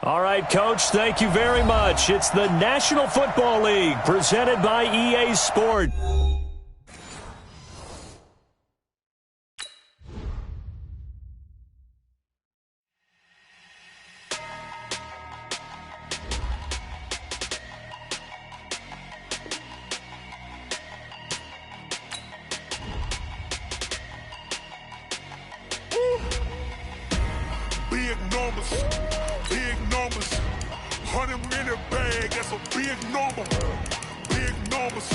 All right, Coach, thank you very much. It's the National Football League presented by EA Sport. Big numbers. 100-minute bag, that's a big number. Big numbers.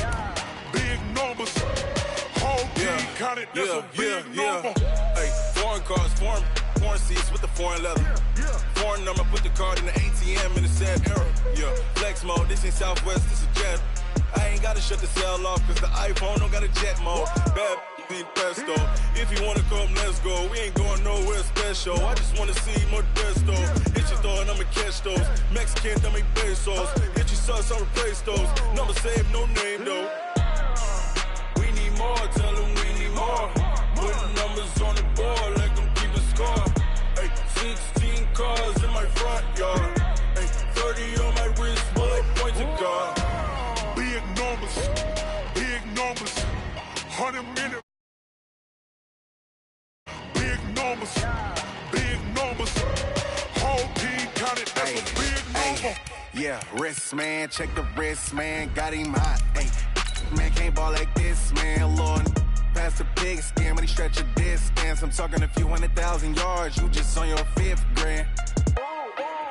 Whole team counted, that's a big number. Hey, foreign cars, foreign seats with the foreign leather. Foreign number, put the card in the ATM in the sad era. Yeah, flex mode, this ain't Southwest, this is jet. I ain't gotta shut the cell off, cause the iPhone don't got a jet mode. Bad pesto. If you wanna come, let's go. We ain't going nowhere special. I just wanna see more desto. Hit your thought, I'ma catch those. Mexican, dummy pesos. Hit your sus, I'll replace those. Number saved, no name though. We need more, tell them we need more. Putting numbers on the board, let them keep a score. Hey, 16 cars in my front yard. Hey, 30 on my wrist, bullet point to God. Big numbers. 100-minute. Big numbers. Whole team counted, that's a big number. Yeah, wrist man, check the wrist man, got him hot. Hey, man can't ball like this, man. Lord, past the pig skin when he stretch a distance. I'm talking a few 100,000 yards, you just on your 5th grand.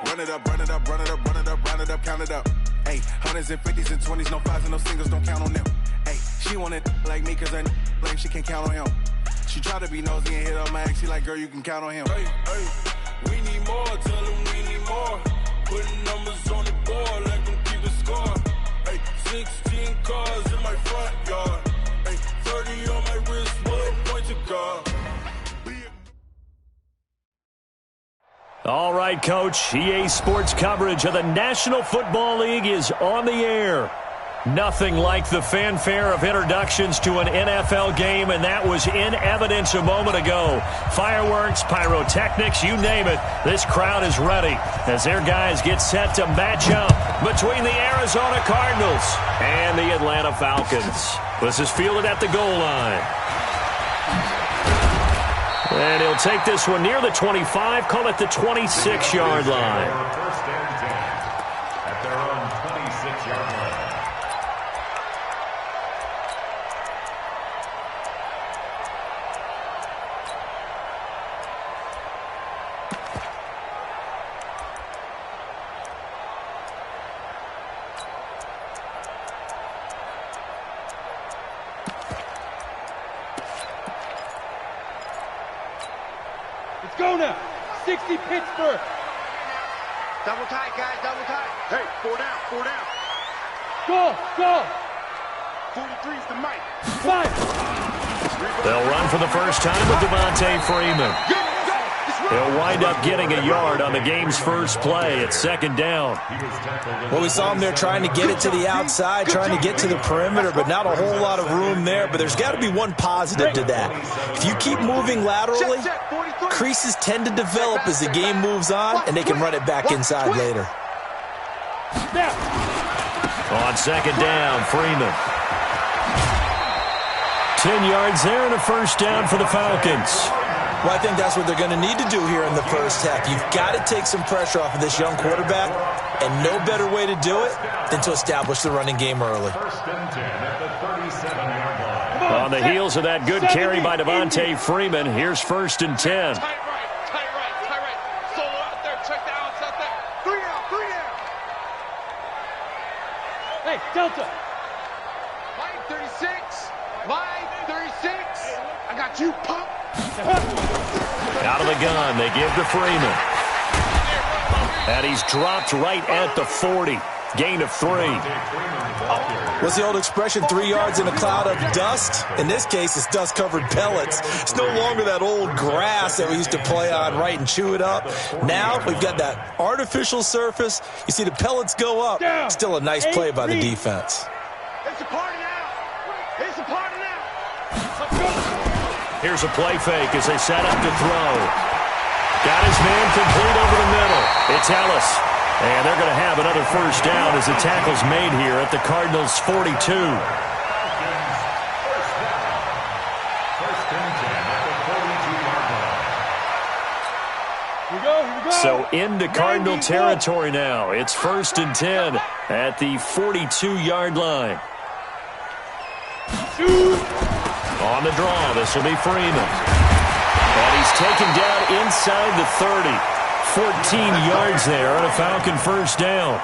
Run it up, count it up. Hey, hundreds and 50s and 20s, no 5s and no singles, don't count on them. Hey, she want it like me cause her blame, she can't count on him. She try to be nosy and hit on my ex. She like, girl, you can count on him. Hey, we need more. Tell them we need more. Putting numbers on the board, let them keep the score. Hey, 16 cars in my front yard. Hey, 30 on my wrist, bullet point to God. All right, Coach. EA Sports coverage of the National Football League is on the air. Nothing like the fanfare of introductions to an NFL game, and that was in evidence a moment ago. Fireworks, pyrotechnics, you name it. This crowd is ready as their guys get set to match up between the Arizona Cardinals and the Atlanta Falcons. This is fielded at the goal line. And he'll take this one near the 25, call it the 26-yard line. First and 10 at their own 26-yard line. Go now. 60 Pittsburgh. Double tight, guys. Double tight. Hey, 4 down. Go. 43's the mic. 5. They'll run for the first time with Devontae Freeman. He'll wind up getting a yard on the game's first play at second down. Well, we saw him there trying to get it to the outside, trying to get to the perimeter, but not a whole lot of room there. But there's got to be one positive to that. If you keep moving laterally, creases tend to develop as the game moves on, and they can run it back inside later. On second down, Freeman. 10 yards there and a first down for the Falcons. Well, I think that's what they're going to need to do here in the first half. You've got to take some pressure off of this young quarterback, and no better way to do it than to establish the running game early. First and 10 at the 37-yard line. On the heels of that good carry by Devontae Freeman, here's first and 10. Tight right. Solo out there. Check the outs out there. 3 down. Hey, Delta. Line 36. I got you, pump. Out of the gun, they give to Freeman. And he's dropped right at the 40. Gain of 3. What's the old expression, 3 yards in a cloud of dust? In this case, it's dust-covered pellets. It's no longer that old grass that we used to play on, right, and chew it up. Now we've got that artificial surface. You see the pellets go up. Still a nice play by the defense. It's a party now. Here's a play fake as they set up to throw. Got his man complete over the middle. It's Ellis. And they're going to have another first down as the tackle's made here at the Cardinals' 42. So into Cardinal territory now. It's 1st and 10 at the 42-yard line. On the draw, this will be Freeman. And he's taken down inside the 30. 14 yards there on a Falcon first down.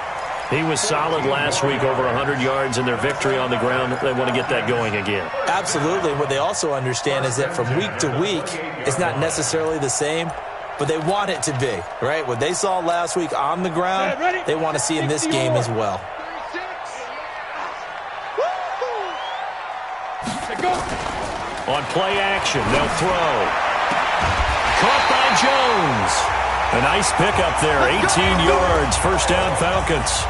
He was solid last week, over 100 yards in their victory on the ground. They want to get that going again. Absolutely. What they also understand is that from week to week, it's not necessarily the same, but they want it to be, right? What they saw last week on the ground, they want to see in this game as well. On play action, they'll throw. Caught by Jones. A nice pickup there, 18 yards, first down Falcons.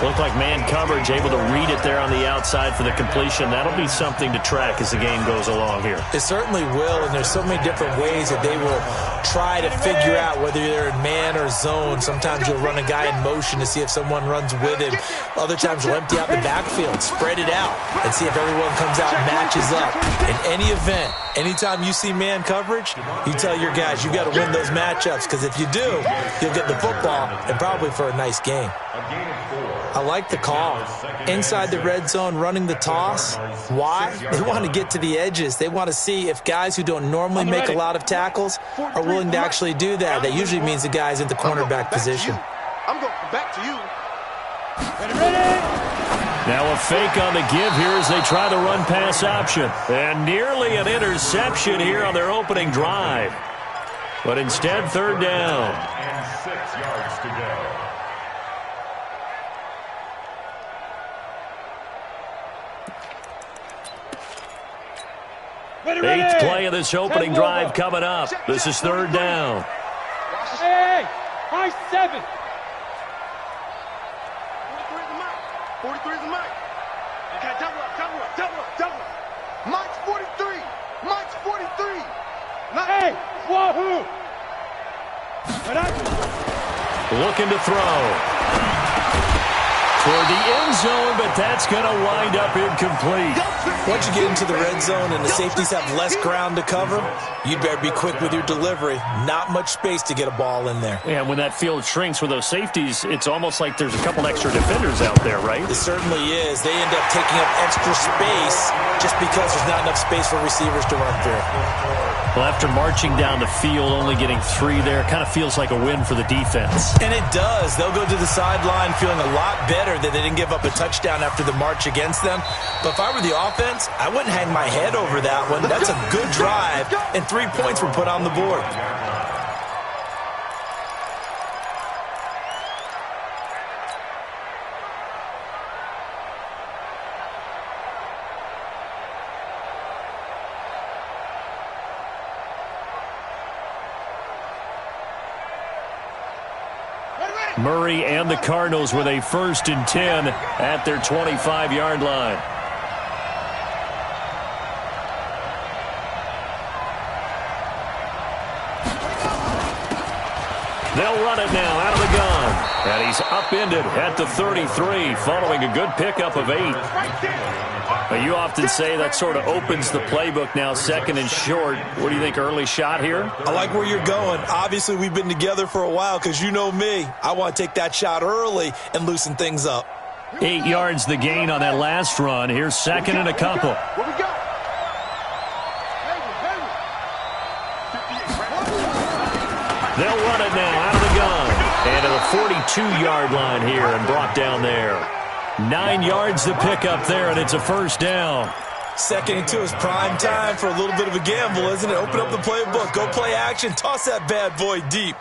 Looked like man coverage, able to read it there on the outside for the completion. That'll be something to track as the game goes along here. It certainly will, and there's so many different ways that they will try to figure out whether they're in man or zone. Sometimes you'll run a guy in motion to see if someone runs with him. Other times you'll empty out the backfield, spread it out, and see if everyone comes out and matches up. In any event, anytime you see man coverage, you tell your guys you got to win those matchups, because if you do, you'll get the football and probably for a nice game. I like the call. Inside the red zone, running the toss. Why? They want to get to the edges. They want to see if guys who don't normally make a lot of tackles are willing to actually do that. That usually means the guy's in the cornerback position. I'm going back to you. Now a fake on the give here as they try the run-pass option. And nearly an interception here on their opening drive. But instead, 3rd down. And 6 yards to go. Eighth play of this opening drive coming up. This is 3rd down. Hey, high 7. 43 is the mic. Okay, double up. Mike's 43. Mike's 43. Hey, wahoo. Looking to throw. Toward the end zone, but that's going to wind up incomplete. Once you get into the red zone and the safeties have less ground to cover, you better be quick with your delivery. Not much space to get a ball in there. Yeah, when that field shrinks with those safeties, it's almost like there's a couple extra defenders out there, right? It certainly is. They end up taking up extra space just because there's not enough space for receivers to run through. Well, after marching down the field, only getting 3 there, kind of feels like a win for the defense. And it does. They'll go to the sideline feeling a lot better that they didn't give up a touchdown after the march against them. But if I were the offense, I wouldn't hang my head over that one. That's a good drive, and 3 points were put on the board. Murray and the Cardinals with a 1st and 10 at their 25-yard line. They'll run it now out of the gun. And he's upended at the 33 following a good pickup of 8. Now, you often say that sort of opens the playbook now, 2nd and short. What do you think, early shot here? I like where you're going. Obviously, we've been together for a while because you know me. I want to take that shot early and loosen things up. 8 yards the gain on that last run. Here's 2nd and a couple. What we got? They'll run it now out of the gun. And to the 42-yard line here and brought down there. 9 yards to pick up there, and it's a 1st down. 2nd and 2 is prime time for a little bit of a gamble, isn't it? Open up the playbook, go play action, toss that bad boy deep.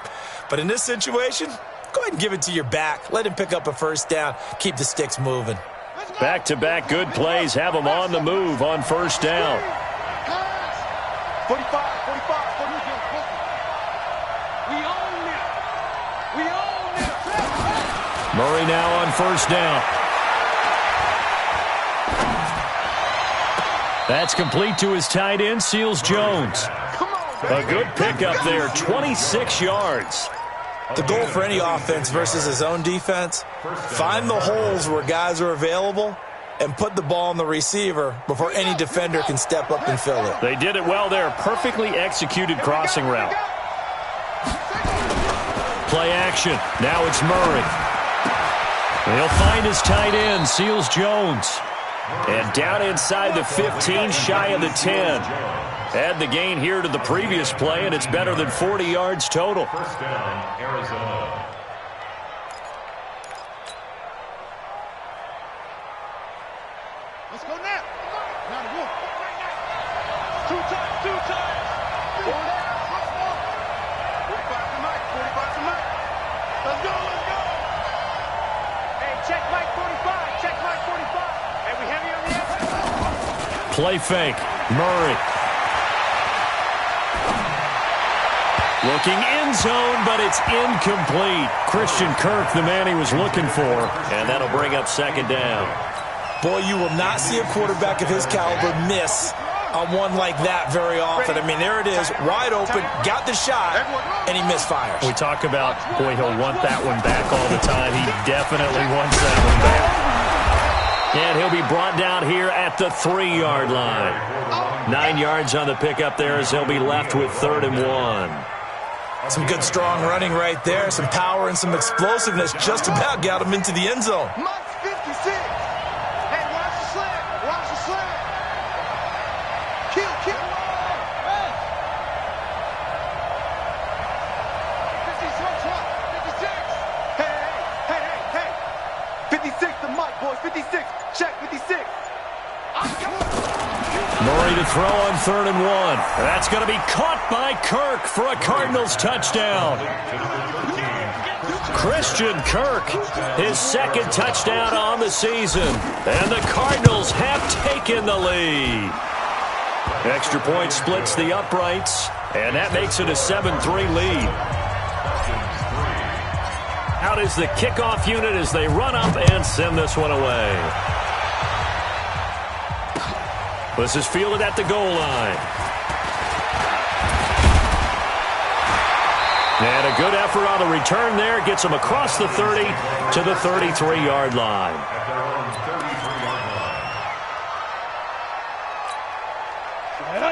But in this situation, go ahead and give it to your back. Let him pick up a 1st down. Keep the sticks moving. Back-to-back good plays have them on the move on 1st down. 45. We own it. Murray now on 1st down. That's complete to his tight end, Seals Jones. A good pickup there, 26 yards. The goal for any offense versus his own defense, find the holes where guys are available and put the ball on the receiver before any defender can step up and fill it. They did it well there. Perfectly executed crossing route. Play action. Now it's Murray. He'll find his tight end, Seals Jones. And down inside the 15, shy of the 10. Add the gain here to the previous play, and it's better than 40 yards total. First down, Arizona. Let's go now. Now to work. Two times. 45 to Mike. Let's go. Hey, check Mike 45. Hey, we heavy on the outside. Play fake. Murray. Looking end zone, but it's incomplete. Christian Kirk, the man he was looking for, and that'll bring up second down. Boy, you will not see a quarterback of his caliber miss on one like that very often. I mean, there it is, wide open, got the shot, and he misfires. We talk about, boy, he'll want that one back all the time. He definitely wants that one back. And he'll be brought down here at the 3-yard line. 9 yards on the pickup there as they'll be left with 3rd and 1. Some good, strong running right there. Some power and some explosiveness just about got him into the end zone. Mike's 56. Hey, watch the slam. Kill. 56. Hey. 56 to Mike, boys. 56. Check, 56. Murray to throw on 3rd and 1. That's going to be caught by Kirk for a Cardinals touchdown. Christian Kirk, his 2nd touchdown on the season. And the Cardinals have taken the lead. Extra point splits the uprights, and that makes it a 7-3 lead. Out is the kickoff unit as they run up and send this one away. This is fielded at the goal line. And a good effort on the return there. Gets him across the 30 to the 33-yard line.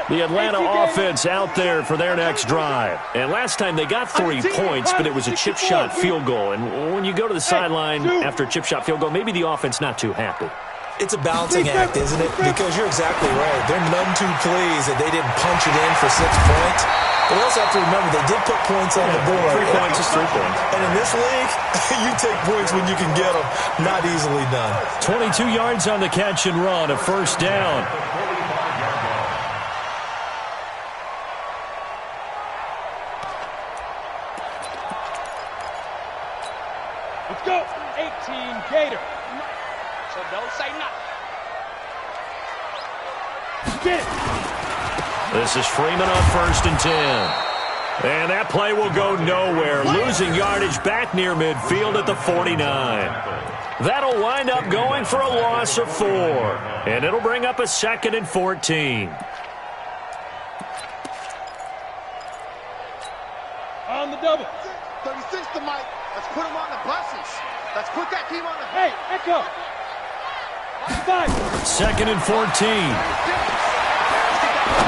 The Atlanta offense out there for their next drive. And last time they got 3 points, but it was a chip shot field goal. And when you go to the sideline after a chip shot field goal, maybe the offense not too happy. It's a balancing act, isn't it? Because you're exactly right. They're none too pleased that they didn't punch it in for 6 points. But we also have to remember they did put points on the board. 3 points is 3 points. And in this league, you take points when you can get them. Not easily done. 22 yards on the catch and run, a first down. Let's go. 18 Gator. So don't say nothing. Get it. This is Freeman on 1st and 10. And that play will go nowhere. Losing yardage back near midfield at the 49. That'll wind up going for a loss of 4. And it'll bring up a 2nd and 14. On the double. 36 to Mike. Let's put him on the buses. Let's put that team on the... Hey, echo. 5. 2nd and 14.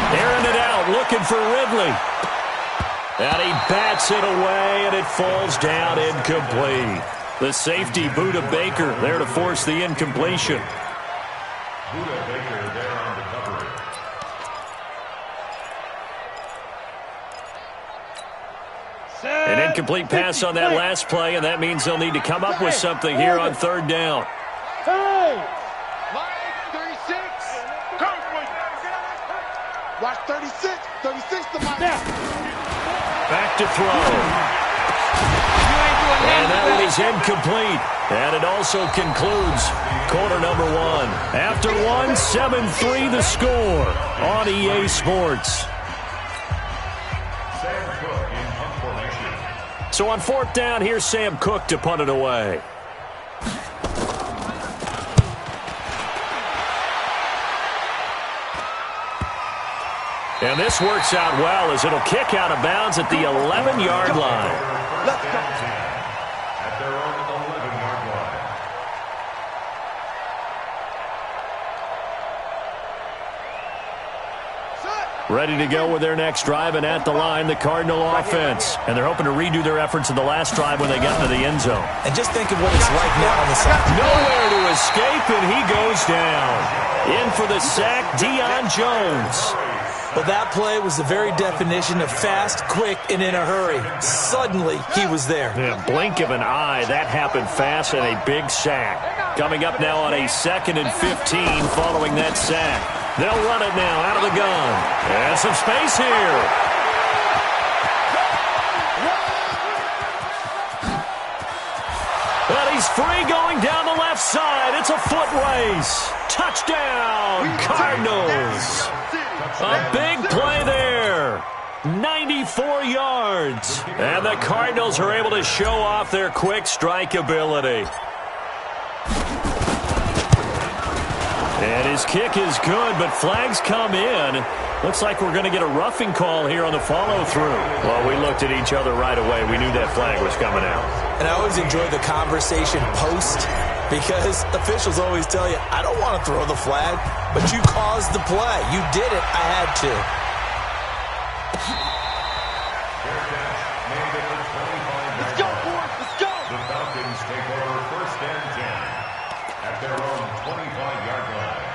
Airing it out, looking for Ridley. And he bats it away, and it falls down incomplete. The safety, Buda Baker, there to force the incompletion. Buda Baker there on the cover. An incomplete pass on that last play, and that means they'll need to come up with something here on 3rd down. Hey. Mike, 36. Come for you. Watch 36. 36 to Mike. Now. Back to throw. And that one is incomplete. And it also concludes quarter number 1. After 1, 7-3 the score on EA Sports. So on 4th down, here's Sam Cook to punt it away. And this works out well as it'll kick out of bounds at the 11-yard line. Let's go. At their own 11-yard line. Ready to go with their next drive, and at the line, the Cardinal offense. And they're hoping to redo their efforts in the last drive when they got into the end zone. And just think of what it's like now on the side. Nowhere to escape, and he goes down. In for the sack, Deion Jones. Well, that play was the very definition of fast, quick, and in a hurry. Suddenly, he was there. In a blink of an eye, that happened fast, and a big sack. Coming up now on a 2nd and 15 following that sack. They'll run it now out of the gun. And some space here. And he's free going down the left side. It's a foot race. Touchdown, Cardinals. A big play there. 94 yards. And the Cardinals are able to show off their quick strike ability. And his kick is good, but flags come in. Looks like we're going to get a roughing call here on the follow-through. Well, we looked at each other right away. We knew that flag was coming out. And I always enjoy the conversation post because officials always tell you, I don't want to throw the flag, but you caused the play. You did it. I had to. Let's go, boys. Let's go. The Falcons take over 1st and 10 at their own 25-yard line.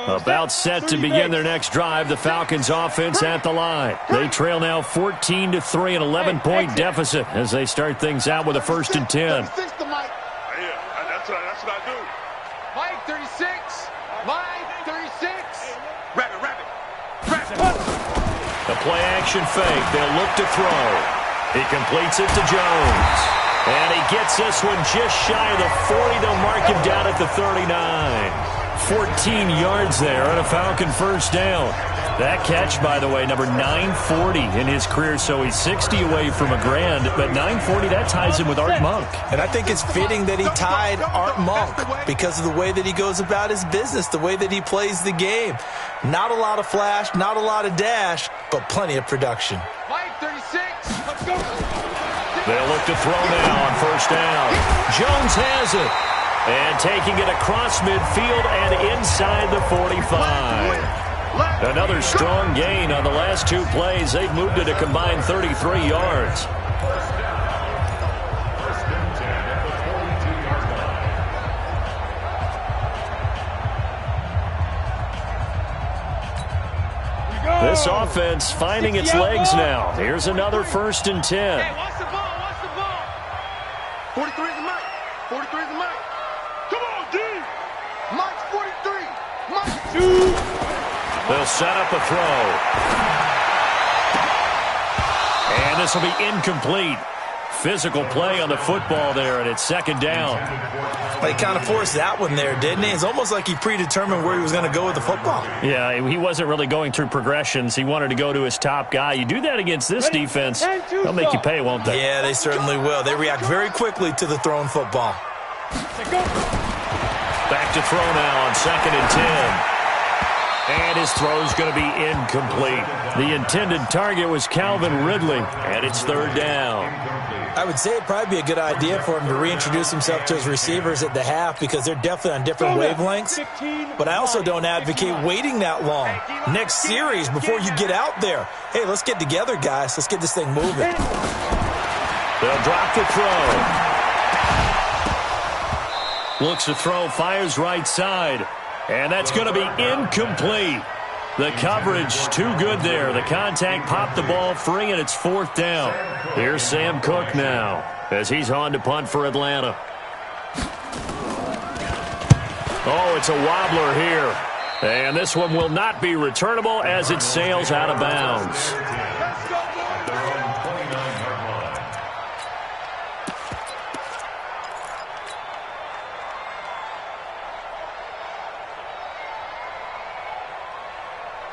About set to begin their next drive, the Falcons offense at the line. They trail now 14-3, an 11-point deficit as they start things out with a 1st and 10. That's what I do. Mike, 36. Mike, 36. Rabbit. The play action fake. They'll look to throw. He completes it to Jones. And he gets this one just shy of the 40. They'll mark him down at the 39. 14 yards there and a Falcon 1st down. That catch, by the way, number 940 in his career, so he's 60 away from a grand, but 940, that ties him with Art Monk. And I think it's fitting that he tied Art Monk because of the way that he goes about his business, the way that he plays the game. Not a lot of flash, not a lot of dash, but plenty of production. Mike, 36. Let's go. They'll look to throw now on 1st down. Jones has it. And taking it across midfield and inside the 45. Another strong gain on the last 2 plays. They've moved it a combined 33 yards. This offense finding its legs now. Here's another 1st and 10. Hey, watch the ball. 43 is the Mike. 43 is the Mike. Come on, D. Mike's 43. Mike 2. They'll set up a throw. And this will be incomplete. Physical play on the football there, and it's 2nd down. He kind of forced that one there, didn't he? It's almost like he predetermined where he was going to go with the football. Yeah, he wasn't really going through progressions. He wanted to go to his top guy. You do that against this defense, they'll make you pay, won't they? Yeah, they certainly will. They react very quickly to the thrown football. Back to throw now on 2nd and 10. And his throw's going to be incomplete. The intended target was Calvin Ridley, and it's 3rd down. I would say it'd probably be a good idea for him to reintroduce himself to his receivers at the half because they're definitely on different wavelengths. But I also don't advocate waiting that long. Next series before you get out there. Hey, let's get together, guys. Let's get this thing moving. They'll drop the throw. Looks to throw, fires right side. And that's going to be incomplete. The coverage too good there. The contact popped the ball free, and it's 4th down. Here's Sam Cook now as he's on to punt for Atlanta. Oh, it's a wobbler here. And this one will not be returnable as it sails out of bounds.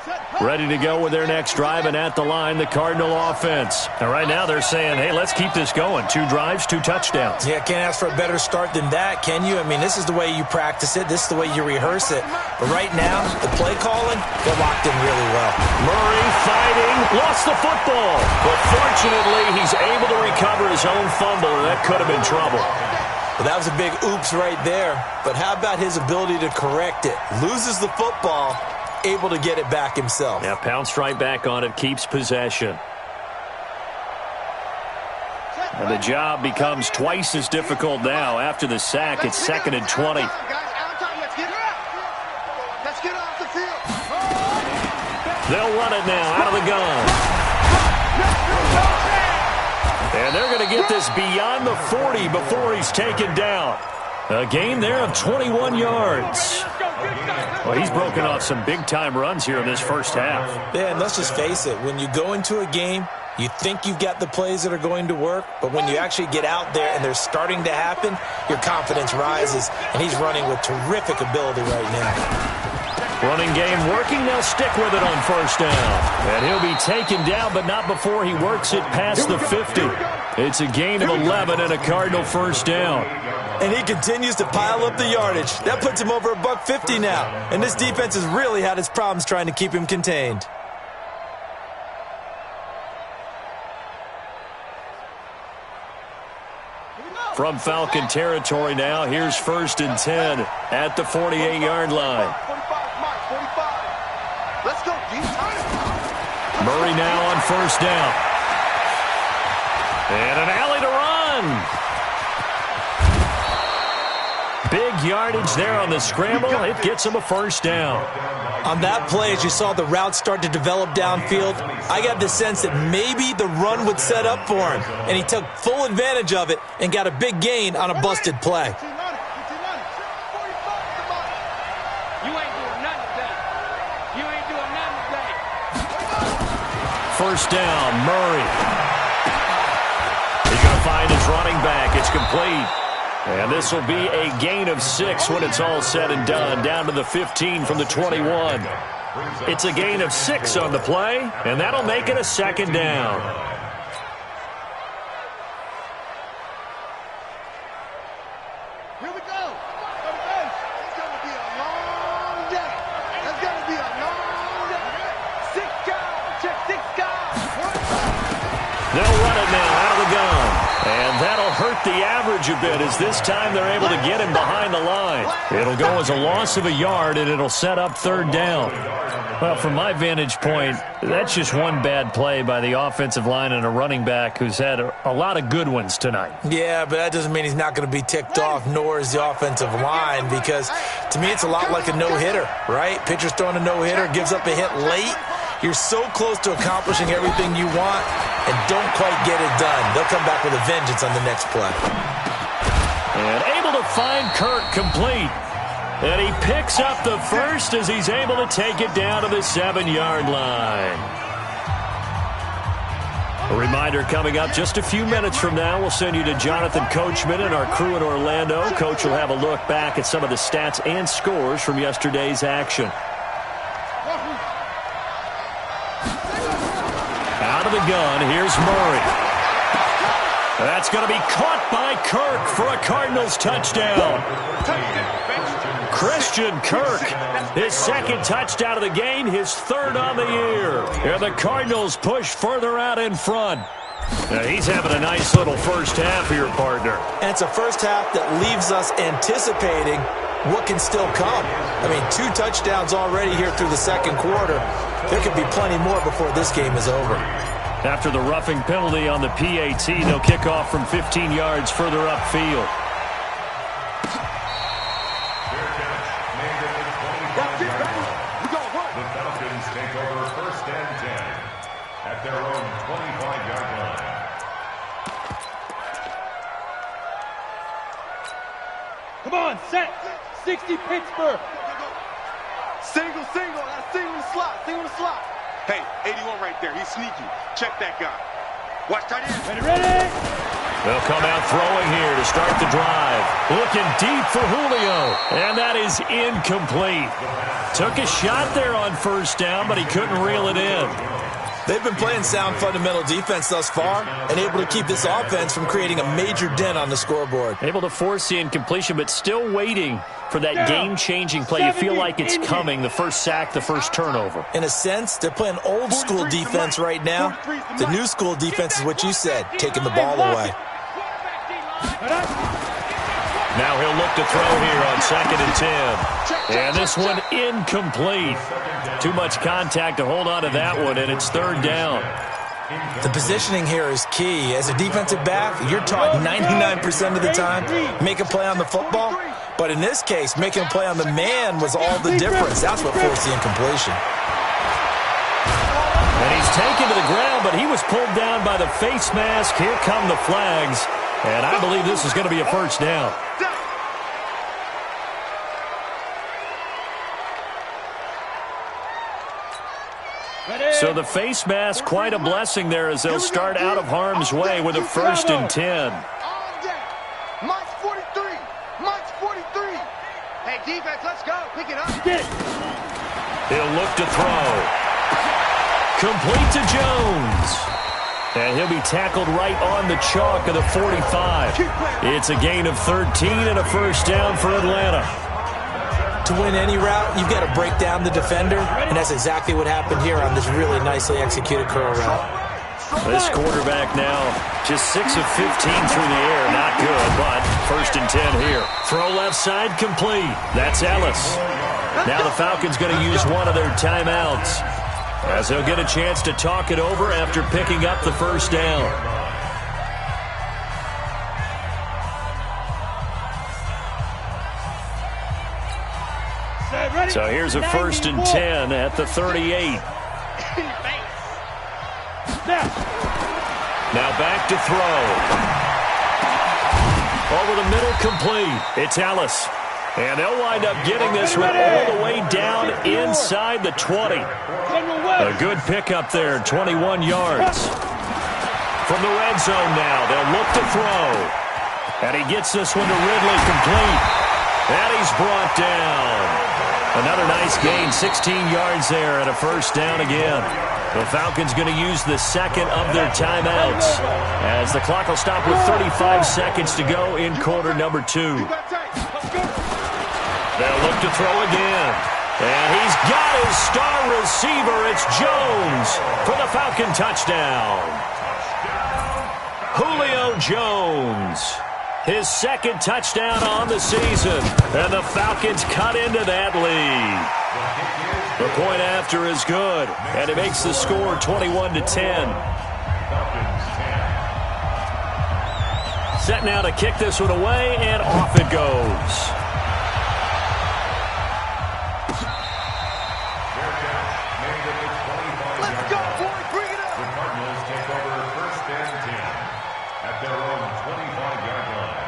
Set. Ready to go with their next drive, and at the line, the Cardinal offense. And right now they're saying, hey, let's keep this going. 2 drives, 2 touchdowns. Yeah, can't ask for a better start than that, can you? I mean, this is the way you practice it. This is the way you rehearse it. But right now, the play calling, they're locked in really well. Murray fighting, lost the football. But fortunately, he's able to recover his own fumble, and that could have been trouble. Well, that was a big oops right there. But how about his ability to correct it? Loses the football, able to get it back himself. Yeah, pounced right back on it, keeps possession. And the job becomes twice as difficult now. After the sack, it's 2nd and 20. Let's get off the field. They'll run it now out of the gun. And they're going to get this beyond the 40 before he's taken down. A gain there of 21 yards. Well, he's broken off some big-time runs here in this first half. Yeah, and let's just face it. When you go into a game, you think you've got the plays that are going to work, but when you actually get out there and they're starting to happen, your confidence rises, and he's running with terrific ability right now. Running game working. They'll stick with it on first down. And he'll be taken down, but not before he works it past the 50. It's a gain of 11 and a Cardinal first down. And he continues to pile up the yardage. That puts him over $150 now. And this defense has really had its problems trying to keep him contained. From Falcon territory now, here's 1st and 10 at the 48-yard line. 45. Let's go, D. Murray now on first down. And an alley to run. Big yardage there on the scramble. It gets him a first down. On that play, as you saw the route start to develop downfield, I got the sense that maybe the run would set up for him. And he took full advantage of it and got a big gain on a busted play. First down, Murray. He's going to find his running back. It's complete. And this will be a gain of 6 when it's all said and done, down to the 15 from the 21. It's a gain of 6 on the play, and that'll make it a 2nd down. Here we go. It's going to be a long day. It's going to be a long day. 6 guys. Check 6 guys. They'll run it now out of the gun. And that'll hurt the average a bit as this time they're able to get him behind the line. It'll go as a loss of a yard, and it'll set up 3rd down. Well, from my vantage point, that's just one bad play by the offensive line and a running back who's had a lot of good ones tonight. Yeah, but that doesn't mean he's not going to be ticked off, nor is the offensive line, because to me it's a lot like a no-hitter, right? Pitcher's throwing a no-hitter, gives up a hit late. You're so close to accomplishing everything you want and don't quite get it done. They'll come back with a vengeance on the next play. And able to find Kirk complete. And he picks up the first as he's able to take it down to the 7-yard line. A reminder coming up just a few minutes from now. We'll send you to Jonathan Coachman and our crew in Orlando. Coach will have a look back at some of the stats and scores from yesterday's action. Out of the gun, here's Murray. That's going to be caught by Kirk for a Cardinals touchdown. Christian Kirk, his 2nd touchdown of the game, his 3rd on the year. And the Cardinals push further out in front. Now he's having a nice little first half here, partner. And it's a first half that leaves us anticipating what can still come. I mean, 2 touchdowns already here through the 2nd quarter. There could be plenty more before this game is over. After the roughing penalty on the PAT, they'll kick off from 15 yards further upfield. The Falcons take over 1st and 10 at their own 25-yard line. Come on, set. 60 Pittsburgh. Single. That's single the slot. Hey, 81 right there. He's sneaky. Check that guy. Watch tight end. Ready. They'll come out throwing here to start the drive. Looking deep for Julio. And that is incomplete. Took a shot there on first down, but he couldn't reel it in. They've been playing sound fundamental defense thus far and able to keep this offense from creating a major dent on the scoreboard. Able to force the incompletion, but still waiting for that game-changing play. You feel like it's coming, the first sack, the first turnover. In a sense, they're playing old-school defense right now. The new-school defense is what you said, taking the ball away. Now he'll look to throw here on 2nd and 10. And this one incomplete. Too much contact to hold on to that one, and it's 3rd down. The positioning here is key. As a defensive back, you're taught 99% of the time, make a play on the football. But in this case, making a play on the man was all the difference. That's what forced the incompletion. And he's taken to the ground, but he was pulled down by the face mask. Here come the flags. And I believe this is going to be a first down. So the face mask, quite a blessing there as they'll start out of harm's way with a 1st and 10. March 43. March 43. Hey, defense, let's go. Pick it up. He'll look to throw. Complete to Jones. And he'll be tackled right on the chalk of the 45. It's a gain of 13 and a first down for Atlanta. To win any route, you've got to break down the defender, and that's exactly what happened here on this really nicely executed curl route. This quarterback now just 6 of 15 through the air. Not good, but 1st and 10 here. Throw left side complete. That's Ellis. Now the Falcons going to use one of their timeouts as they'll get a chance to talk it over after picking up the first down. So here's a 1st and 10 at the 38. Now back to throw. Over the middle, complete. It's Ellis. And they'll wind up getting this one all the way down inside the 20. A good pickup there, 21 yards. From the red zone now, they'll look to throw. And he gets this one to Ridley, complete. And he's brought down. Another nice gain, 16 yards there and a first down again. The Falcons going to use the second of their timeouts as the clock will stop with 35 seconds to go in quarter number 2. They'll look to throw again. And he's got his star receiver. It's Jones for the Falcon touchdown. Julio Jones. His 2nd touchdown on the season. And the Falcons cut into that lead. The point after is good. And it makes the score 21-10. Set now to kick this one away, and off it goes. Let's go, boys. Bring it up. The Cardinals take over 1st and 10 at their own 25-yard line.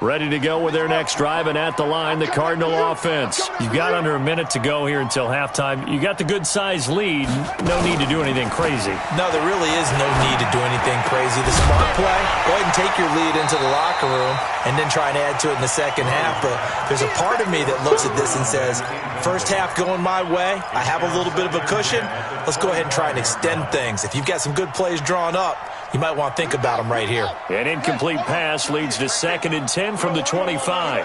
Ready to go with their next drive, and at the line, the Cardinal offense. You've got under a minute to go here until halftime. You got the good-sized lead. No need to do anything crazy. No, there really is no need to do anything crazy. The smart play, go ahead and take your lead into the locker room and then try and add to it in the second half. But there's a part of me that looks at this and says, first half going my way, I have a little bit of a cushion. Let's go ahead and try and extend things. If you've got some good plays drawn up, you might want to think about them right here. An incomplete pass leads to 2nd and 10 from the 25.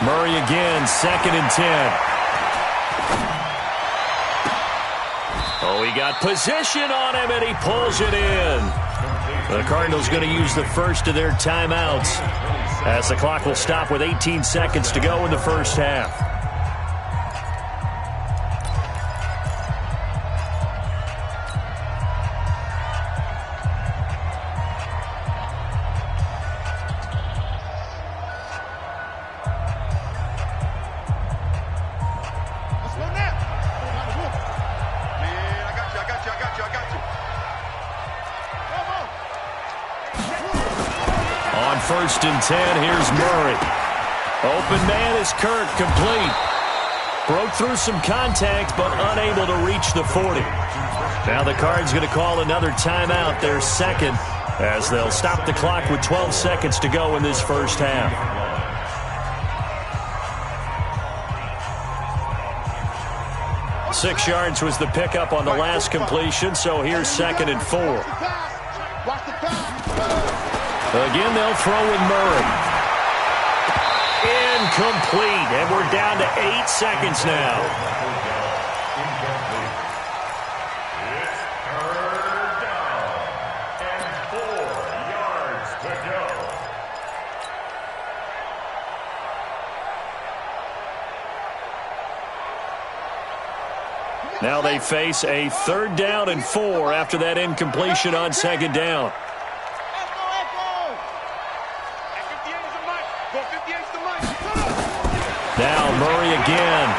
Murray again, 2nd and 10. Oh, he got position on him, and he pulls it in. The Cardinals going to use the first of their timeouts as the clock will stop with 18 seconds to go in the first half. On 1st and 10, here's Murray. Open man is Kirk, complete. Broke through some contact, but unable to reach the 40. Now the Cards going to call another timeout, their second, as they'll stop the clock with 12 seconds to go in this first half. Six yards was the pickup on the last completion, so here's 2nd and 4. Again, they'll throw with Murray. Incomplete, and we're down to 8 seconds now. It's third down and 4 yards to go. Now they face a 3rd down and 4 after that incompletion on 2nd down. Now Murray again.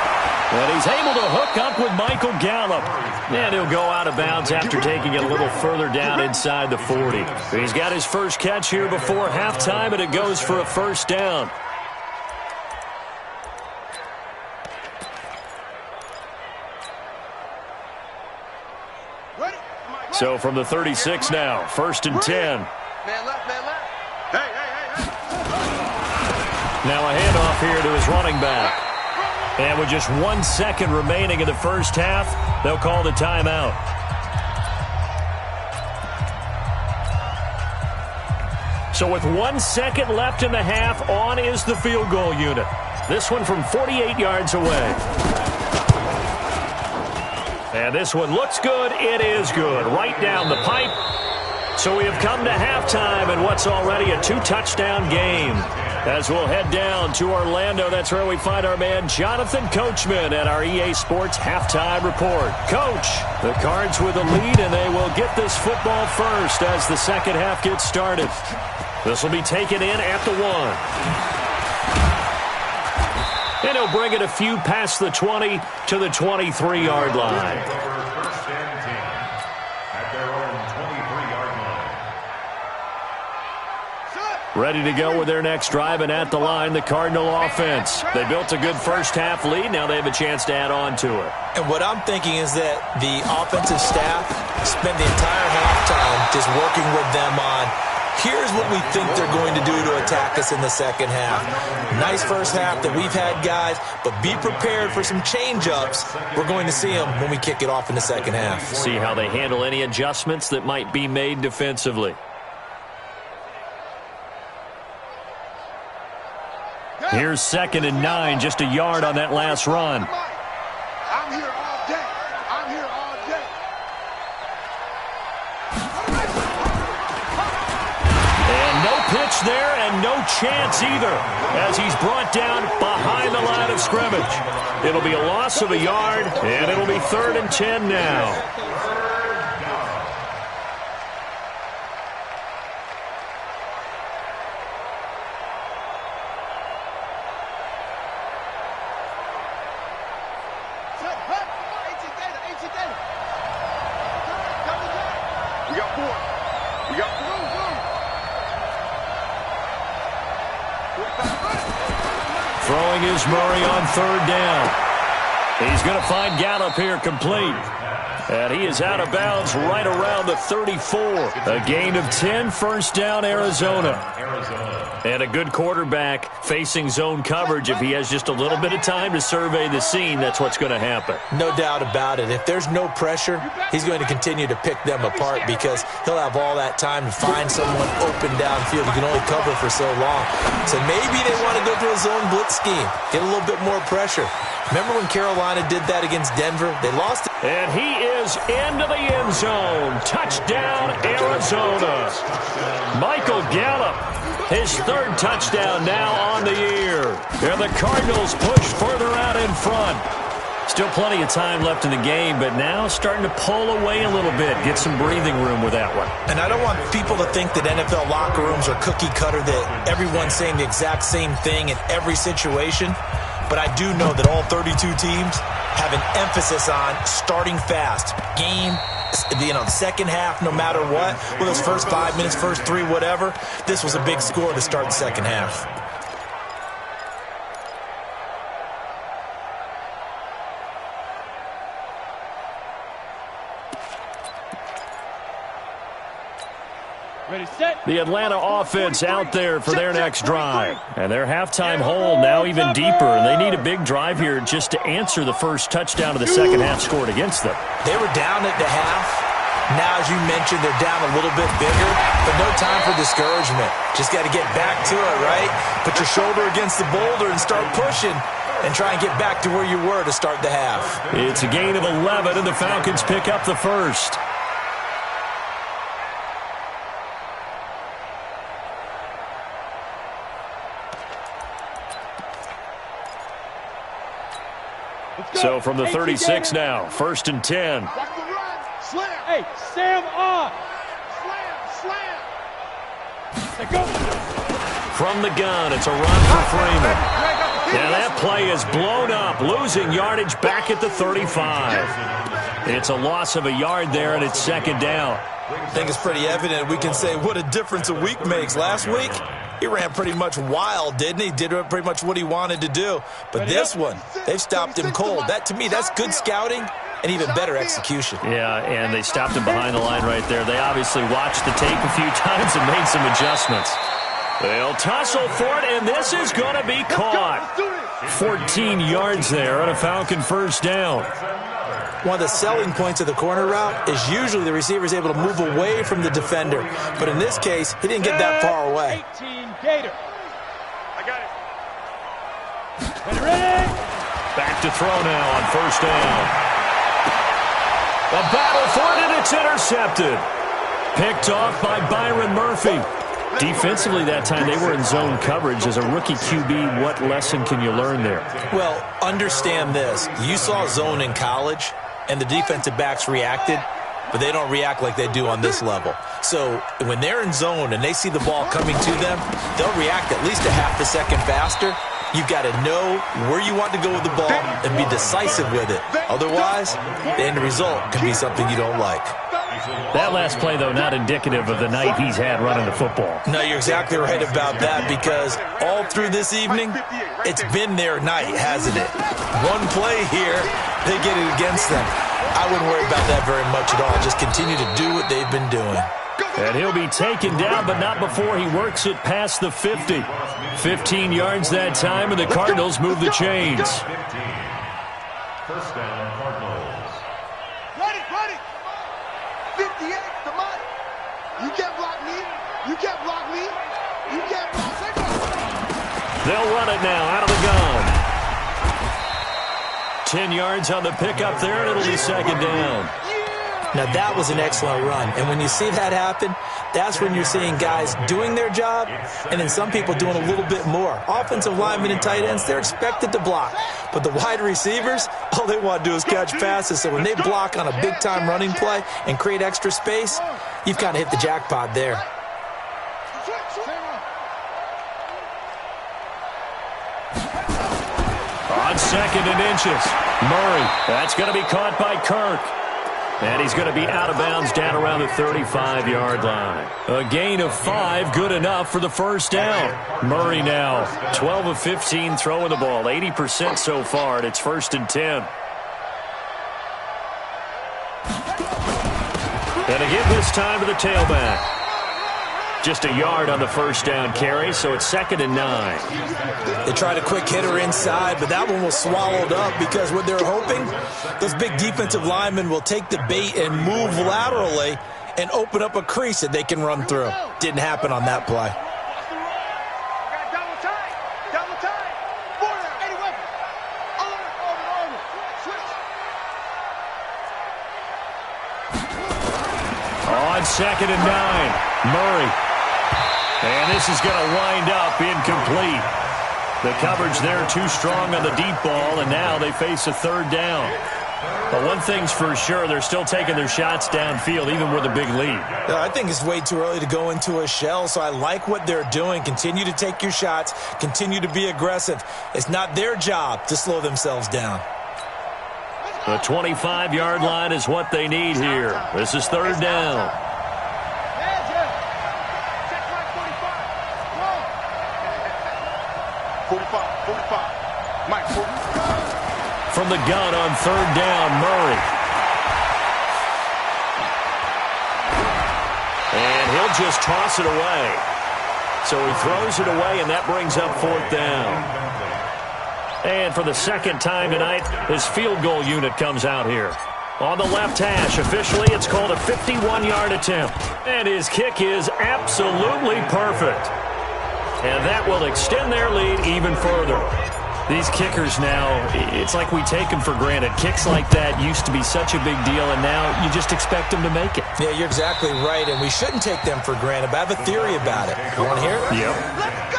And he's able to hook up with Michael Gallup. And he'll go out of bounds after taking it a little further down inside the 40. He's got his first catch here before halftime, and it goes for a 1st down. So from the 36 now, 1st and 10. Man left, man left. Hey. Now a handoff here to his running back. And with just 1 second remaining in the first half, they'll call the timeout. So with 1 second left in the half, on is the field goal unit. This one from 48 yards away. And this one looks good. It is good. Right down the pipe. So we have come to halftime in what's already a 2-touchdown game. As we'll head down to Orlando, that's where we find our man Jonathan Coachman at our EA Sports Halftime Report. Coach, the Cards with a lead, and they will get this football first as the second half gets started. This will be taken in at the 1. And he'll bring it a few past the 20 to the 23-yard line. First and 10 at their own 23-yard line. Ready to go with their next drive, and at the line, the Cardinal offense. They built a good first half lead. Now they have a chance to add on to it. And what I'm thinking is that the offensive staff spent the entire halftime just working with them on, here's what we think they're going to do to attack us in the second half. Nice first half that we've had, guys, but be prepared for some change-ups. We're going to see them when we kick it off in the second half. See how they handle any adjustments that might be made defensively. Here's 2nd and 9, just a yard on that last run. I'm here all day. I'm here all day. And no pitch there, and no chance either, as he's brought down behind the line of scrimmage. It'll be a loss of a yard, and it'll be 3rd and 10 now. We got 4. We got 4. Throwing is Murray on 3rd down. He's going to find Gallup here complete. And he is out of bounds right around the 34. A gain of 10, 1st down, Arizona. And a good quarterback facing zone coverage. If he has just a little bit of time to survey the scene, that's what's going to happen. No doubt about it. If there's no pressure, he's going to continue to pick them apart because he'll have all that time to find someone open downfield. He can only cover for so long. So maybe they want to go to a zone blitz scheme, get a little bit more pressure. Remember when Carolina did that against Denver? They lost it. And he is into the end zone. Touchdown, Arizona. Michael Gallup, his 3rd touchdown now on the year. And the Cardinals push further out in front. Still plenty of time left in the game, but now starting to pull away a little bit, get some breathing room with that one. And I don't want people to think that NFL locker rooms are cookie cutter, that everyone's saying the exact same thing in every situation. But I do know that all 32 teams have an emphasis on starting fast. Game, the second half, no matter what, whether it's first 5 minutes, first 3, whatever, this was a big score to start the second half. Ready, set. The Atlanta offense out there for their next drive. And their halftime hole now even deeper, and they need a big drive here just to answer the first touchdown of the second half scored against them. They were down at the half. Now, as you mentioned, they're down a little bit bigger, but no time for discouragement. Just got to get back to it, right? Put your shoulder against the boulder and start pushing and try and get back to where you were to start the half. It's a gain of 11, and the Falcons pick up the first. So from the 36 now, 1st and 10. Hey, Sam on. Slam. Go. From the gun, it's a run for Freeman. Now that play is blown up, losing yardage back at the 35. It's a loss of a yard there, and it's second down. I think it's pretty evident. We can say what a difference a week makes. Last week, he ran pretty much wild, didn't he? Did pretty much what he wanted to do. But this one, they've stopped him cold. That, to me, that's good scouting and even better execution. Yeah, and they stopped him behind the line right there. They obviously watched the tape a few times and made some adjustments. They'll tussle for it, and this is going to be caught. 14 yards there on a Falcon first down. One of the selling points of the corner route is usually the receiver is able to move away from the defender. But in this case, he didn't get that far away. 18 Gator. I got it. Ready? Back to throw now on first down. A battle for it, and it's intercepted. Picked off by Byron Murphy. Defensively that time, they were in zone coverage. As a rookie QB, what lesson can you learn there? Well, understand this. You saw zone in college, and the defensive backs reacted, but they don't react like they do on this level. So when they're in zone and they see the ball coming to them, they'll react at least a half a second faster. You've got to know where you want to go with the ball and be decisive with it. Otherwise, the end result can be something you don't like. That last play, though, not indicative of the night he's had running the football. No, you're exactly right about that, because all through this evening, it's been their night, hasn't it? One play here, they get it against them. I wouldn't worry about that very much at all. Just continue to do what they've been doing. And he'll be taken down, but not before he works it past the 50. 15 yards that time, and the Cardinals move the chains. First down, Cardinals. Ready. 58, come on. You can't block me. You can't block me. You can't block me. They'll run it now out of the gun. 10 yards on the pickup there, and it'll be second down. Now, that was an excellent run. And when you see that happen, that's when you're seeing guys doing their job and then some people doing a little bit more. Offensive linemen and tight ends, they're expected to block. But the wide receivers, all they want to do is catch passes. So when they block on a big-time running play and create extra space, you've kind of hit the jackpot there. On 2nd and inches, Murray. That's going to be caught by Kirk. And he's going to be out of bounds down around the 35-yard line. A gain of 5, good enough for the first down. Murray now, 12 of 15 throwing the ball, 80% so far, and it's 1st and 10. And again this time to the tailback. Just a yard on the first down carry, so it's 2nd and 9. They tried a quick hitter inside, but that one was swallowed up because what they're hoping, those big defensive linemen will take the bait and move laterally and open up a crease that they can run through. Didn't happen on that play. On 2nd and 9, Murray. And this is going to wind up incomplete. The coverage there too strong on the deep ball, and now they face a third down. But one thing's for sure, they're still taking their shots downfield, even with a big lead. I think it's way too early to go into a shell, so I like what they're doing. Continue to take your shots. Continue to be aggressive. It's not their job to slow themselves down. The 25-yard line is what they need here. This is third down. 45. Mike, 40. From the gun on third down, Murray. And he'll just toss it away. So he throws it away, and that brings up 4th down. And for the second time tonight, his field goal unit comes out here. On the left hash, officially, it's called a 51-yard attempt. And his kick is absolutely perfect. And that will extend their lead even further. These kickers now, it's like we take them for granted. Kicks like that used to be such a big deal, and now you just expect them to make it. Yeah, you're exactly right, and we shouldn't take them for granted, but I have a theory about it. You want to hear it? Yep.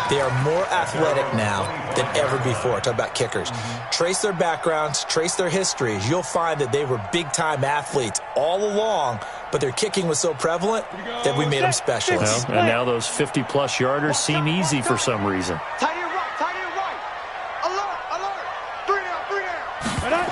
They are more athletic now than ever before. Talk about kickers. Trace their backgrounds, trace their histories. You'll find that they were big-time athletes all along, but their kicking was so prevalent that we made them specialists. Well, and now those 50-plus yarders seem easy for some reason. Tight end right, tight end right. Alert, alert. 3 down.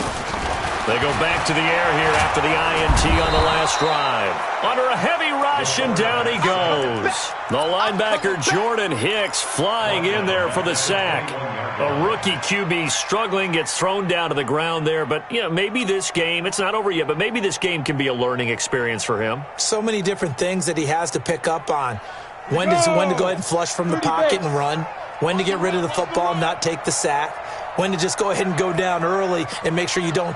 They go back to the air here after the INT on the last drive. Under a heavy rush, and down he goes. The linebacker Jordan Hicks flying in there for the sack. A rookie QB struggling, gets thrown down to the ground there. But, you know, maybe this game, it's not over yet, but maybe this game can be a learning experience for him. So many different things that he has to pick up on. When to go ahead and flush from the pocket and run. When to get rid of the football and not take the sack. When to just go ahead and go down early and make sure you don't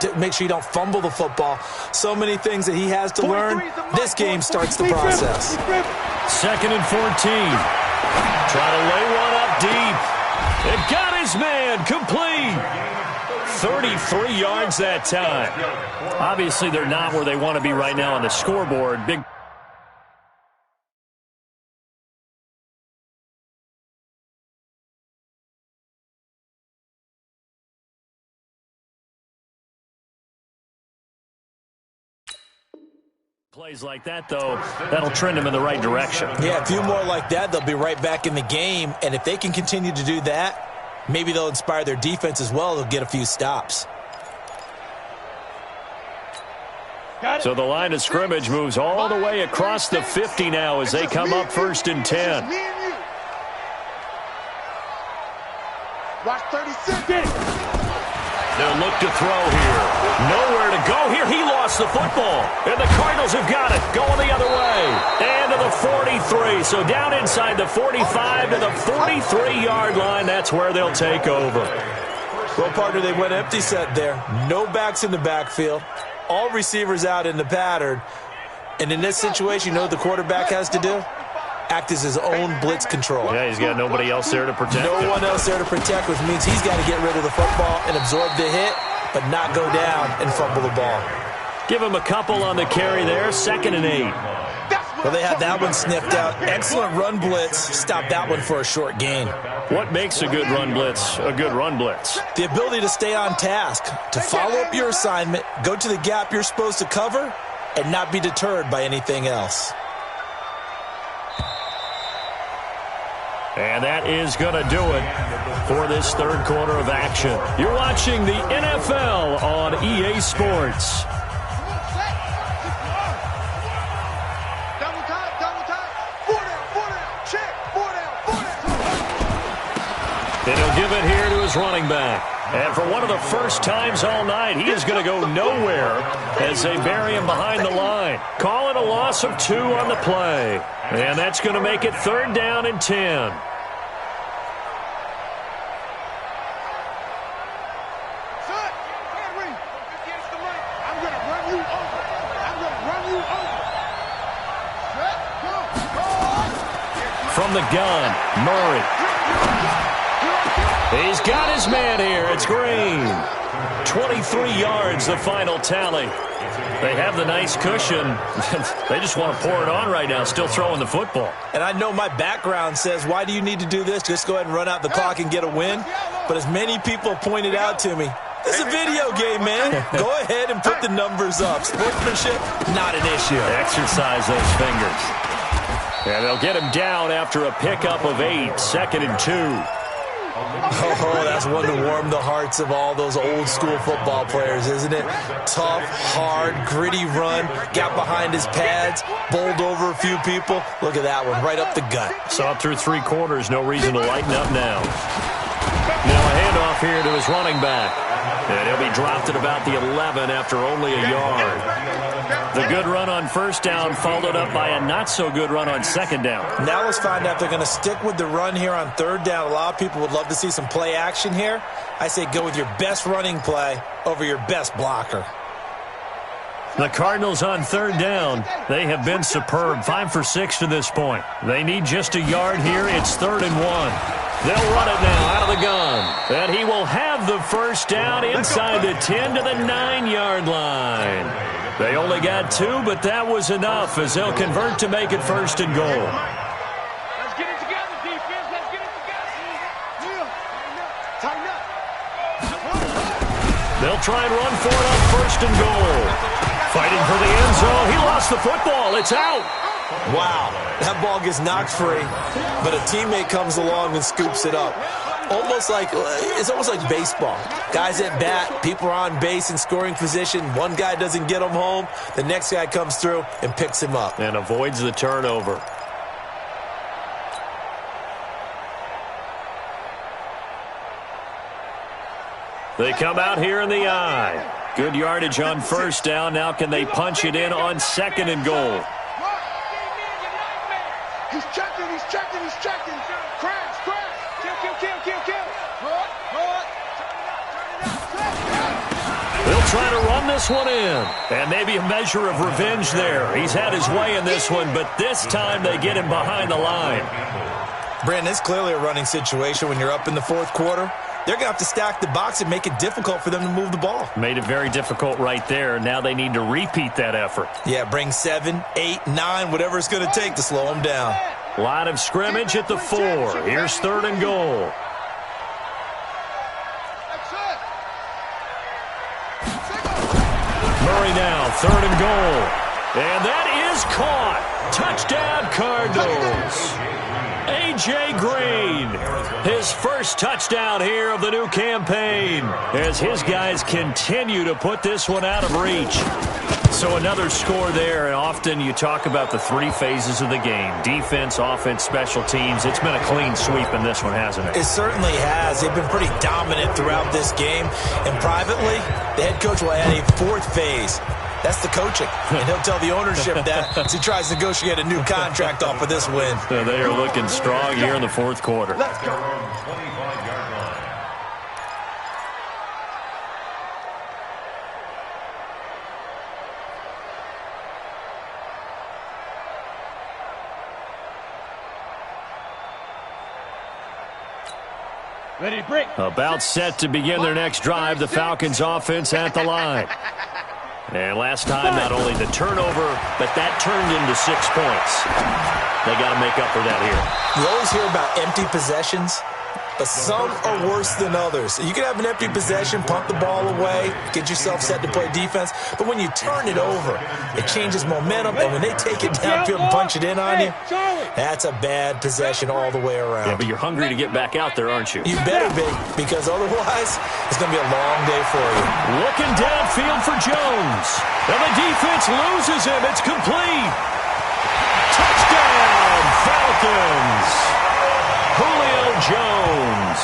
fumble the football. So many things that he has to learn. This game starts the process. 2nd and 14. Try to lay one up deep. It got his man complete. 33 yards that time. Obviously, they're not where they want to be right now on the scoreboard. Big. Plays like that, though, that'll trend them in the right direction. Yeah, a few more like that, they'll be right back in the game. And if they can continue to do that, maybe they'll inspire their defense as well. They'll get a few stops. So the line of scrimmage moves all the way across the 50 now as they come up 1st and 10. Watch 36. They'll look to throw here. Nowhere to go here. He lost the football. And the Cardinals have got it. Going the other way. And to the 43. So down inside the 45 to the 43-yard line. That's where they'll take over. Well, partner, they went empty set there. No backs in the backfield. All receivers out in the pattern. And in this situation, you know what the quarterback has to do? Act as his own blitz control. Yeah, he's got nobody else there to protect him. No one else there to protect, which means he's got to get rid of the football and absorb the hit, but not go down and fumble the ball. Give him a couple on the carry there, 2nd and 8. Well, they had that one sniffed out. Excellent run blitz. Stop that one for a short gain. What makes a good run blitz a good run blitz? The ability to stay on task, to follow up your assignment, go to the gap you're supposed to cover, and not be deterred by anything else. And that is going to do it for this 3rd quarter of action. You're watching the NFL on EA Sports. Double time, double time. 4 down, check. 4 down. And he'll give it here to his running back. And for one of the first times all night, he is going to go nowhere as they bury him behind the line. Call it a loss of 2 on the play. And that's going to make it 3rd down and 10. From the gun, Murray. He's got his man here. It's Green. 23 yards, the final tally. They have the nice cushion. They just want to pour it on right now, still throwing the football. And I know my background says, why do you need to do this? Just go ahead and run out the clock and get a win. But as many people pointed out to me, this is a video game, man. Go ahead and put the numbers up. Sportsmanship, not an issue. Exercise those fingers. And they'll get him down after a pickup of 8, 2nd and 2. Oh, that's one to warm the hearts of all those old school football players, isn't it? Tough, hard, gritty run, got behind his pads, bowled over a few people. Look at that one, right up the gut. Saw it through 3 quarters, no reason to lighten up now. Now a handoff here to his running back. And he'll be dropped at about the 11 after only a yard. The good run on first down followed up by a not-so-good run on second down. Now let's find out if they're going to stick with the run here on third down. A lot of people would love to see some play action here. I say go with your best running play over your best blocker. The Cardinals on third down. They have been superb. 5 for 6 to this point. They need just a yard here. It's 3rd and 1. They'll run it now out of the gun. And he will have the first down inside the 10 to the 9-yard line. They only got 2, but that was enough as they'll convert to make it 1st and goal. Let's get it together, defense. Let's get it together. Tighten up. They'll try and run for it on 1st and goal. Fighting for the end zone. He lost the football. It's out. Wow, that ball gets knocked free, but a teammate comes along and scoops it up. It's almost like baseball. Guys at bat, people are on base in scoring position. One guy doesn't get him home. The next guy comes through and picks him up. And avoids the turnover. They come out here in the eye. Good yardage on first down. Now can they punch it in on 2nd and goal? He's checking. Crash. Kill. They'll try to run this one in. And maybe a measure of revenge there. He's had his way in this one, but this time they get him behind the line. Brandon, it's clearly a running situation when you're up in the 4th quarter. They're going to have to stack the box and make it difficult for them to move the ball. Made it very difficult right there. Now they need to repeat that effort. Yeah, bring 7, 8, 9, whatever it's going to take to slow them down. Line of scrimmage at the 4. Here's 3rd and goal. Murray now, 3rd and goal. And that is caught. Touchdown, Cardinals. A.J. Green, his first touchdown here of the new campaign as his guys continue to put this one out of reach. So another score there, and often you talk about the 3 phases of the game. Defense, offense, special teams. It's been a clean sweep in this one, hasn't it? It certainly has. They've been pretty dominant throughout this game. And privately, the head coach will add a 4th phase. That's the coaching. And he'll tell the ownership that as he tries to negotiate a new contract off of this win. So they are looking strong here in the 4th quarter. Let's go. 25-yard line. Ready to break. About set to begin their next drive, the Falcons offense at the line. And last time, not only the turnover, but that turned into 6 points. They got to make up for that here. You always hear about empty possessions, but some are worse than others. You can have an empty possession, punt the ball away, get yourself set to play defense, but when you turn it over, it changes momentum, and when they take it downfield and punch it in on you, that's a bad possession all the way around. Yeah, but you're hungry to get back out there, aren't you? You better be, because otherwise, it's going to be a long day for you. Looking downfield for Jones. And the defense loses him. It's complete. Touchdown, Falcons. Julio Jones.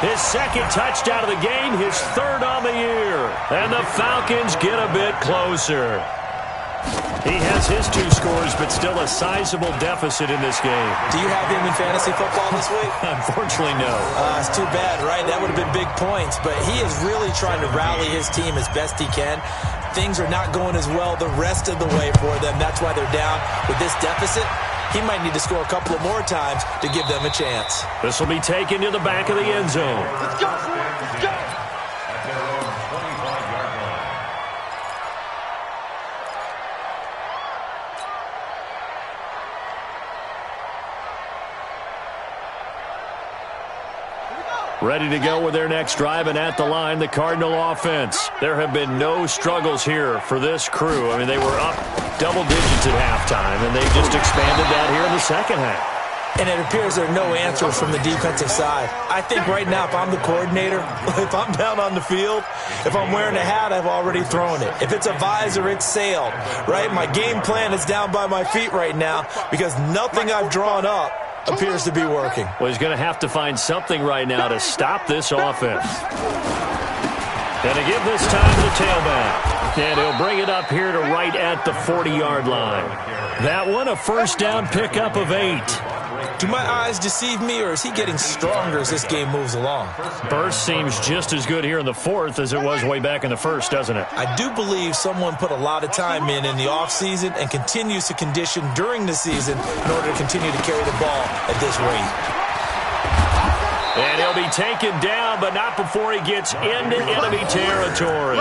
His 2nd touchdown of the game, his 3rd on the year. And the Falcons get a bit closer. He has his 2 scores, but still a sizable deficit in this game. Do you have him in fantasy football this week? Unfortunately, no. It's too bad, right? That would have been big points, but he is really trying to rally his team as best he can. Things are not going as well the rest of the way for them. That's why they're down with this deficit. He might need to score a couple of more times to give them a chance. This will be taken to the back of the end zone. Let's go. Let's go. At their own 25-yard line. Ready to go with their next drive, and at the line, the Cardinal offense. There have been no struggles here for this crew. I mean, they were up double digits at halftime, and they just expanded that here in the 2nd half. And it appears there are no answers from the defensive side. I think right now, if I'm the coordinator, if I'm down on the field, if I'm wearing a hat, I've already thrown it. If it's a visor, it's sailed, right? My game plan is down by my feet right now because nothing I've drawn up appears to be working. Well, he's going to have to find something right now to stop this offense. And to give this time to the tailback. And he'll bring it up here to right at the 40-yard line. That one, a first down pickup of 8. Do my eyes deceive me, or is he getting stronger as this game moves along? Burst seems just as good here in the fourth as it was way back in the first, doesn't it? I do believe someone put a lot of time in the offseason and continues to condition during the season in order to continue to carry the ball at this rate. And he'll be taken down, but not before he gets into enemy territory.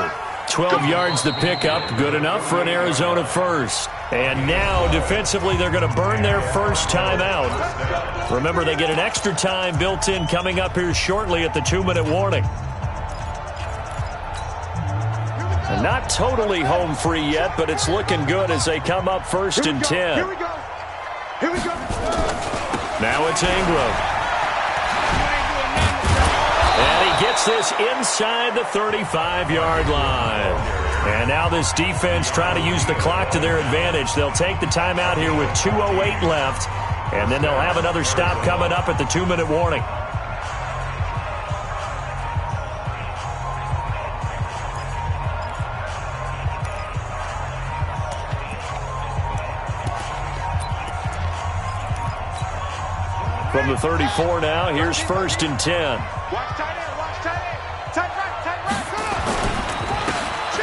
12 yards to pick up, good enough for an Arizona first. And now, defensively, they're going to burn their first time out. Remember, they get an extra time built in coming up here shortly at the 2-minute warning. And not totally home free yet, but it's looking good as they come up first and 10. Here we go. Here we go. Now it's Ingram. And he gets this inside the 35-yard line. And now this defense trying to use the clock to their advantage. They'll take the timeout here with 2:08 left. And then they'll have another stop coming up at the 2-minute warning. From the 34 now, here's first and 10. Watch tight end. Watch tight end. Tight right. Tight right.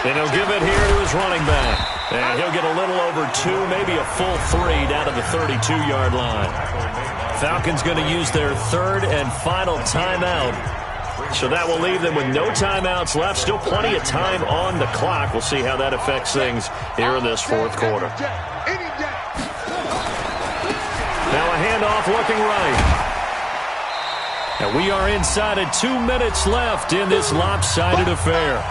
And he'll give it here to his running back. And he'll get a little over 2, maybe a full 3 down to the 32-yard line. Falcons going to use their third and final timeout. So that will leave them with no timeouts left. Still plenty of time on the clock. We'll see how that affects things here in this fourth quarter. Now a handoff looking right. And we are inside of 2 minutes left in this lopsided affair.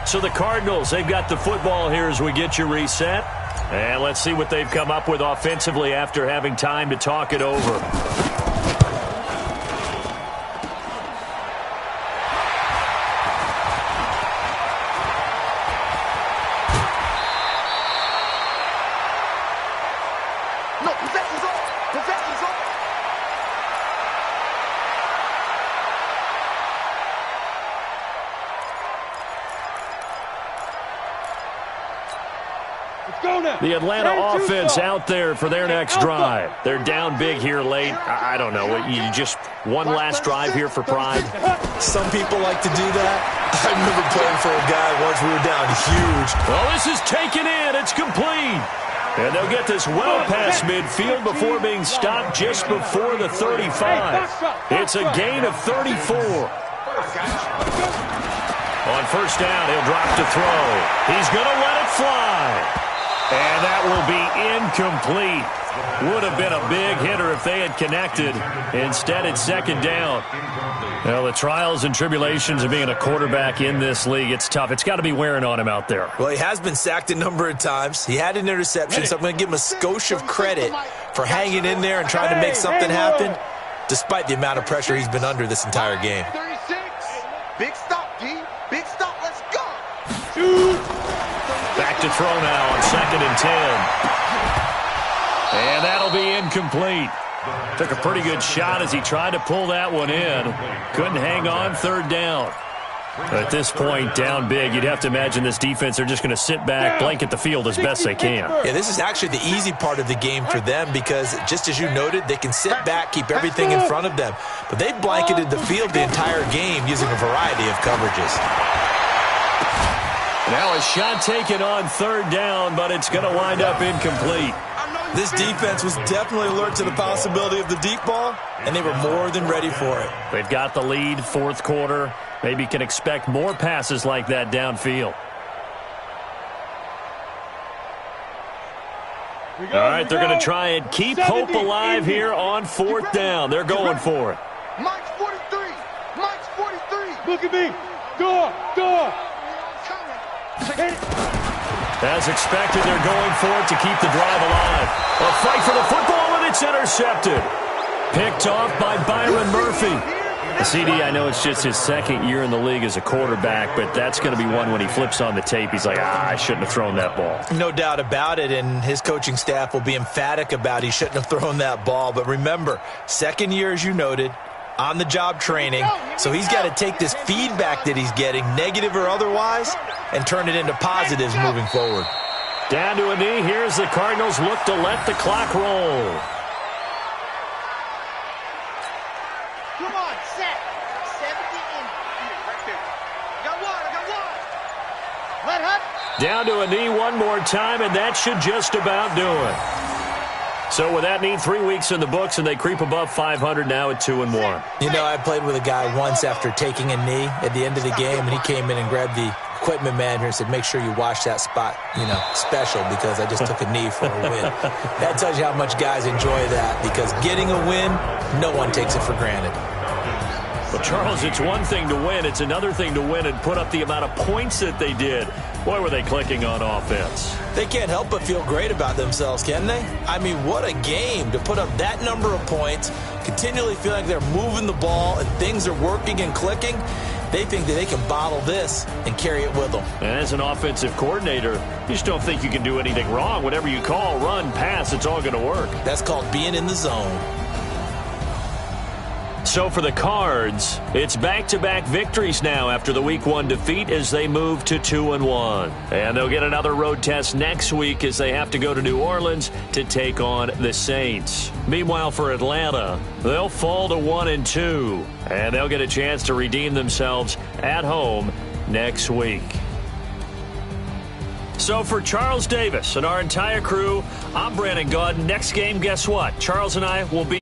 So the Cardinals, they've got the football here as we get you reset. And let's see what they've come up with offensively after having time to talk it over. No, possession's off. Possession's off. The Atlanta offense out there for their next drive. They're down big here late. I don't know. You just one last drive here for pride? Some people like to do that. I remember playing for a guy once we were down huge. Well, this is taken in. It's complete. And they'll get this well past midfield before being stopped just before the 35. It's a gain of 34. On first down, he'll drop to throw. He's going to let it fly. And that will be incomplete. Would have been a big hitter if they had connected. Instead, it's second down. Well, the trials and tribulations of being a quarterback in this league, it's tough. It's got to be wearing on him out there. Well, he has been sacked a number of times. He had an interception, so I'm going to give him a skosh of credit for hanging in there and trying to make something happen, despite the amount of pressure he's been under this entire game. 36. Big stop, D. Big stop. Let's go. Back to throw now on second and 10. And that'll be incomplete. Took a pretty good shot as he tried to pull that one in. Couldn't hang on, third down. At this point, down big, you'd have to imagine this defense, they're just going to sit back, blanket the field as best they can. Yeah, this is actually the easy part of the game for them because, just as you noted, they can sit back, keep everything in front of them. But they've blanketed the field the entire game using a variety of coverages. Now a shot taken on third down, but it's going to wind up incomplete. This defense was definitely alert to the possibility of the deep ball, and they were more than ready for it. They've got the lead, fourth quarter. Maybe can expect more passes like that downfield. All right, they're going to try and keep hope alive here on fourth down. They're going for it. Mike's 43. Mike's 43. Look at me. Door. As expected, they're going for it to keep the drive alive. A fight for the football, and it's intercepted. Picked off by Byron Murphy. CD, I know it's just his second year in the league as a quarterback, but that's going to be one when he flips on the tape, he's like, I shouldn't have thrown that ball. No doubt about it, and his coaching staff will be emphatic about he shouldn't have thrown that ball. But remember, second year, as you noted, on-the-job training, so he's got to take this feedback that he's getting, negative or otherwise, and turn it into positives moving forward. Down to a knee. Here's the Cardinals look to let the clock roll. Come on, set. 70 in. Right there. I got one. Let up. Down to a knee one more time, and that should just about do it. So with that knee, 3 weeks in the books, and they creep above 500 now at 2-1. You know, I played with a guy once after taking a knee at the end of the game, and he came in and grabbed the equipment manager and said, make sure you wash that spot, special, because I just took a knee for a win. That tells you how much guys enjoy that, because getting a win, no one takes it for granted. Well, Charles, it's one thing to win. It's another thing to win and put up the amount of points that they did. Boy, were they clicking on offense. They can't help but feel great about themselves, can they? I mean, what a game to put up that number of points, continually feel like they're moving the ball and things are working and clicking. They think that they can bottle this and carry it with them. And as an offensive coordinator, you just don't think you can do anything wrong. Whatever you call, run, pass, it's all going to work. That's called being in the zone. So for the Cards, it's back-to-back victories now after the Week 1 defeat as they move to 2-1. And they'll get another road test next week as they have to go to New Orleans to take on the Saints. Meanwhile, for Atlanta, they'll fall to 1-2, and they'll get a chance to redeem themselves at home next week. So for Charles Davis and our entire crew, I'm Brandon Gaudin. Next game, guess what? Charles and I will be